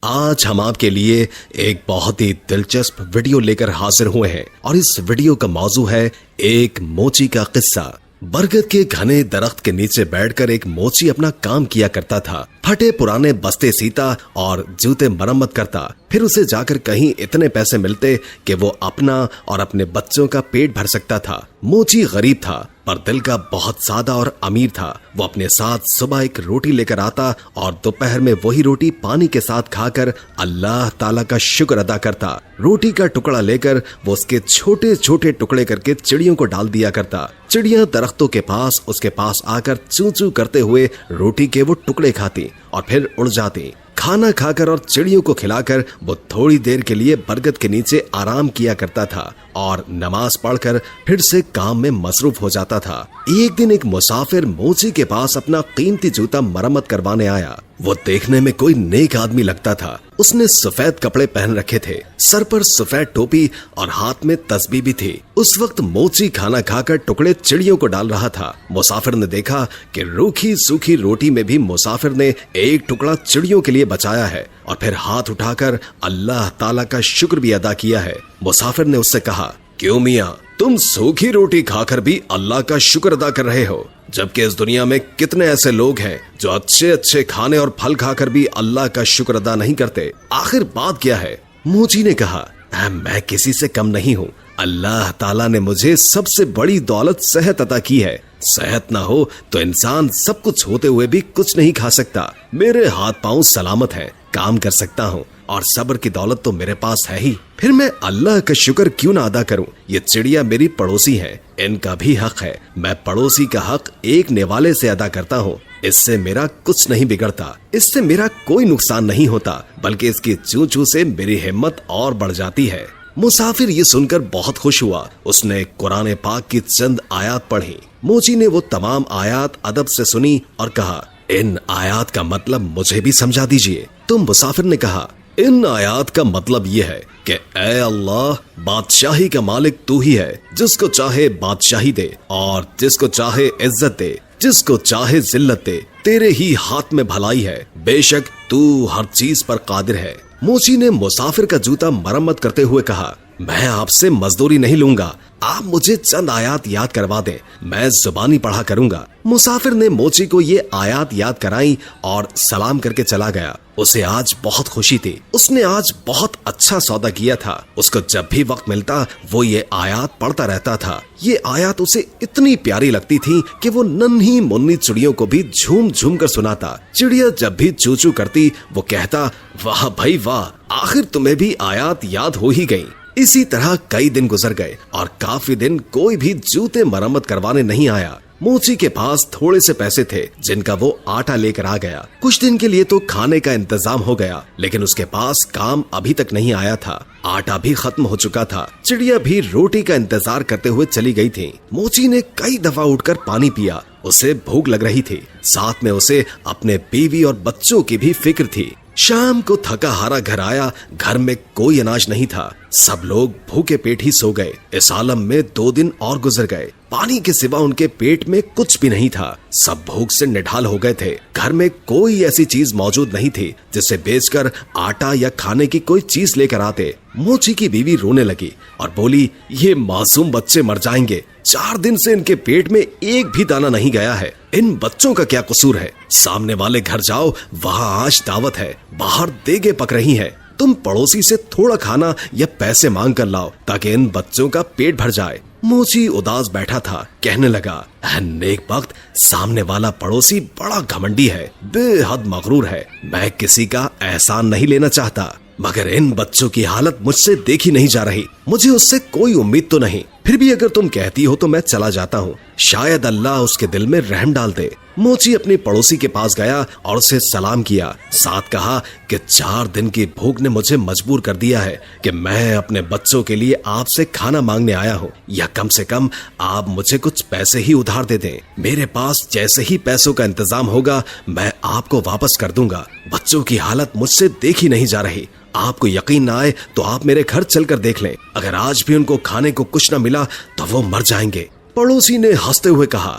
آج ہم آپ کے لیے ایک بہت ہی دلچسپ ویڈیو لے کر حاضر ہوئے ہیں اور اس ویڈیو کا موضوع ہے ایک موچی کا قصہ۔ برگد کے گھنے درخت کے نیچے بیٹھ کر ایک موچی اپنا کام کیا کرتا تھا۔ پھٹے پرانے بستے سیتا اور جوتے مرمت کرتا، پھر اسے جا کر کہیں اتنے پیسے ملتے کہ وہ اپنا اور اپنے بچوں کا پیٹ بھر سکتا تھا۔ موچی غریب تھا پر دل کا بہت سادہ اور امیر تھا۔ وہ اپنے ساتھ صبح ایک روٹی لے کر آتا اور دوپہر میں وہی روٹی پانی کے ساتھ کھا کر اللہ تعالیٰ کا شکر ادا کرتا۔ روٹی کا ٹکڑا لے کر وہ اس کے چھوٹے چھوٹے ٹکڑے کر کے چڑیوں کو ڈال دیا کرتا۔ چڑیاں درختوں کے پاس اس کے پاس آ کر چوں چوں کرتے ہوئے روٹی کے وہ ٹکڑے کھاتی اور پھر اڑ جاتی۔ کھانا کھا کر اور چڑیوں کو کھلا کر وہ تھوڑی دیر کے لیے برگد کے نیچے آرام کیا کرتا تھا اور نماز پڑھ کر پھر سے کام میں مصروف ہو جاتا تھا۔ ایک دن ایک مسافر موچی کے پاس اپنا قیمتی جوتا مرمت کروانے آیا۔ وہ دیکھنے میں کوئی نیک آدمی لگتا تھا۔ اس نے سفید کپڑے پہن رکھے تھے، سر پر سفید ٹوپی اور ہاتھ میں تسبیح بھی تھی۔ اس وقت موچی کھانا کھا کر ٹکڑے چڑیوں کو ڈال رہا تھا۔ مسافر نے دیکھا کہ روکھی سوکھی روٹی میں بھی مسافر نے ایک ٹکڑا چڑیوں کے لیے بچایا ہے اور پھر ہاتھ اٹھا کر اللہ تعالیٰ کا شکر بھی ادا کیا ہے۔ مسافر نے اس سے کہا، کیوں میاں، تم سوکھی روٹی کھا کر بھی اللہ کا شکر ادا کر رہے ہو، جبکہ اس دنیا میں کتنے ایسے لوگ ہیں جو اچھے اچھے کھانے اور پھل کھا کر بھی اللہ کا شکر ادا نہیں کرتے، آخر بات کیا ہے؟ موچی نے کہا، میں کسی سے کم نہیں ہوں۔ اللہ تعالیٰ نے مجھے سب سے بڑی دولت صحت عطا کی ہے۔ صحت نہ ہو تو انسان سب کچھ ہوتے ہوئے بھی کچھ نہیں کھا سکتا۔ میرے ہاتھ پاؤں سلامت ہیں، کام کر سکتا ہوں اور صبر کی دولت تو میرے پاس ہے ہی، پھر میں اللہ کا شکر کیوں نہ ادا کروں؟ یہ چڑیا میری پڑوسی ہے، ان کا بھی حق ہے، میں پڑوسی کا حق ایک نوالے سے ادا کرتا ہوں۔ اس سے میرا کچھ نہیں بگڑتا، اس سے میرا کوئی نقصان نہیں ہوتا، بلکہ اس کی چوں چوں سے میری ہمت اور بڑھ جاتی ہے۔ مسافر یہ سن کر بہت خوش ہوا۔ اس نے قرآن پاک کی چند آیات پڑھی۔ موچی نے وہ تمام آیات ادب سے سنی اور کہا، ان آیات کا مطلب مجھے بھی سمجھا دیجئے۔ تو مسافر نے کہا، ان آیات کا مطلب یہ ہے کہ اے اللہ، بادشاہی کا مالک تو ہی ہے، جس کو چاہے بادشاہی دے اور جس کو چاہے عزت دے، جس کو چاہے ذلت دے، تیرے ہی ہاتھ میں بھلائی ہے، بے شک تو ہر چیز پر قادر ہے۔ موچی نے مسافر کا جوتا مرمت کرتے ہوئے کہا، میں آپ سے مزدوری نہیں لوں گا، آپ مجھے چند آیات یاد کروا دیں، میں زبانی پڑھا کروں گا۔ مسافر نے موچی کو یہ آیات یاد کرائیں اور سلام کر کے چلا گیا۔ اسے آج بہت خوشی تھی، اس نے آج بہت اچھا سودا کیا تھا۔ اس کو جب بھی وقت ملتا وہ یہ آیات پڑھتا رہتا تھا۔ یہ آیات اسے اتنی پیاری لگتی تھی کہ وہ ننھی منی چڑیوں کو بھی جھوم جھوم کر سناتا۔ چڑیا جب بھی چو چو کرتی وہ کہتا، واہ بھائی واہ، آخر تمہیں بھی آیات یاد ہو ہی گئی۔ اسی طرح کئی دن گزر گئے اور کافی دن کوئی بھی جوتے مرمت کروانے نہیں آیا۔ موچی کے پاس تھوڑے سے پیسے تھے جن کا وہ آٹا لے کر آ گیا۔ کچھ دن کے لیے تو کھانے کا انتظام ہو گیا، لیکن اس کے پاس کام ابھی تک نہیں آیا تھا۔ آٹا بھی ختم ہو چکا تھا۔ چڑیا بھی روٹی کا انتظار کرتے ہوئے چلی گئی تھی۔ موچی نے کئی دفعہ اٹھ کر پانی پیا، اسے بھوک لگ رہی تھی، ساتھ میں اسے اپنے بیوی اور بچوں کی بھی فکر تھی۔ شام کو تھکا ہارا گھر آیا، گھر میں کوئی اناج نہیں تھا، سب لوگ بھوکے پیٹ ہی سو گئے۔ اس عالم میں 2 دن اور گزر گئے، پانی کے سوا ان کے پیٹ میں کچھ بھی نہیں تھا، سب بھوک سے نڈھال ہو گئے تھے۔ گھر میں کوئی ایسی چیز موجود نہیں تھی جسے بیچ کر آٹا یا کھانے کی کوئی چیز لے کر آتے۔ موچی کی بیوی رونے لگی اور بولی، یہ معصوم بچے مر جائیں گے، 4 دن سے ان کے پیٹ میں ایک بھی دانہ نہیں گیا ہے، ان بچوں کا کیا قصور ہے؟ سامنے والے گھر جاؤ، وہاں آج دعوت ہے، باہر دیگیں پک رہی ہیں، تم پڑوسی سے تھوڑا کھانا یا پیسے مانگ کر لاؤ تاکہ ان بچوں کا پیٹ بھر جائے۔ موچی اداس بیٹھا تھا، کہنے لگا، نیک بخت، سامنے والا پڑوسی بڑا گھمنڈی ہے، بے حد مغرور ہے، میں کسی کا احسان نہیں لینا چاہتا، مگر ان بچوں کی حالت مجھ سے دیکھی نہیں جا رہی، مجھے اس سے کوئی امید تو نہیں، پھر بھی اگر تم کہتی ہو تو میں چلا جاتا ہوں، شاید اللہ اس کے دل میں رحم ڈال دے۔ موچی اپنی پڑوسی کے پاس گیا اور اسے سلام کیا، ساتھ کہا کہ 4 دن کی بھوک نے مجھے مجبور کر دیا ہے کہ میں اپنے بچوں کے لیے آپ سے کھانا مانگنے آیا ہوں، یا کم سے کم آپ مجھے کچھ پیسے ہی ادھار دے دیں، میرے پاس جیسے ہی پیسوں کا انتظام ہوگا میں آپ کو واپس کر دوں گا، بچوں کی حالت مجھ سے دیکھی نہیں جا رہی، آپ کو یقین نہ آئے تو آپ میرے گھر چل کر دیکھ لیں، اگر آج بھی ان کو کھانے کو کچھ نہ ملا تو وہ مر جائیں گے۔ پڑوسی نے ہنستے ہوئے کہا،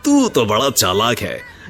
تو بڑا چالاک ہے،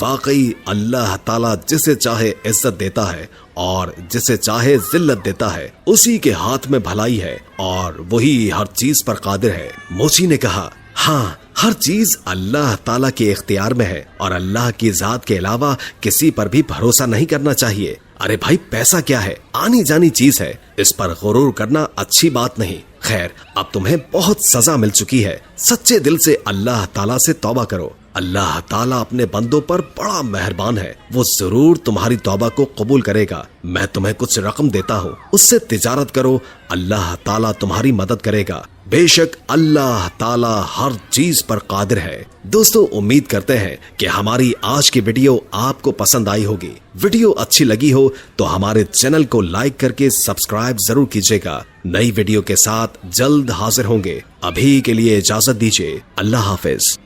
واقعی اللہ تعالیٰ جسے چاہے عزت دیتا ہے اور جسے چاہے ذلت دیتا ہے، اسی کے ہاتھ میں بھلائی ہے اور وہی ہر چیز پر قادر ہے۔ موچی نے کہا ہاں، ہر چیز اللہ تعالیٰ کے اختیار میں ہے اور اللہ کی ذات کے علاوہ کسی پر بھی بھروسہ نہیں کرنا چاہیے۔ ارے بھائی، پیسہ کیا ہے؟ آنی جانی چیز ہے، اس پر غرور کرنا اچھی بات نہیں۔ خیر، اب تمہیں بہت سزا مل چکی ہے، سچے دل سے اللہ تعالیٰ سے توبہ کرو۔ اللہ تعالیٰ اپنے بندوں پر بڑا مہربان ہے، وہ ضرور تمہاری توبہ کو قبول کرے گا۔ میں تمہیں کچھ رقم دیتا ہوں، اس سے تجارت کرو، اللہ تعالیٰ تمہاری مدد کرے گا۔ بے شک اللہ تعالیٰ ہر چیز پر قادر ہے۔ دوستو، امید کرتے ہیں کہ ہماری آج کی ویڈیو آپ کو پسند آئی ہوگی۔ ویڈیو اچھی لگی ہو تو ہمارے چینل کو لائک کر کے سبسکرائب ضرور کیجیے گا۔ نئی ویڈیو کے ساتھ جلد حاضر ہوں گے۔ ابھی کے لیے اجازت دیجیے، اللہ حافظ۔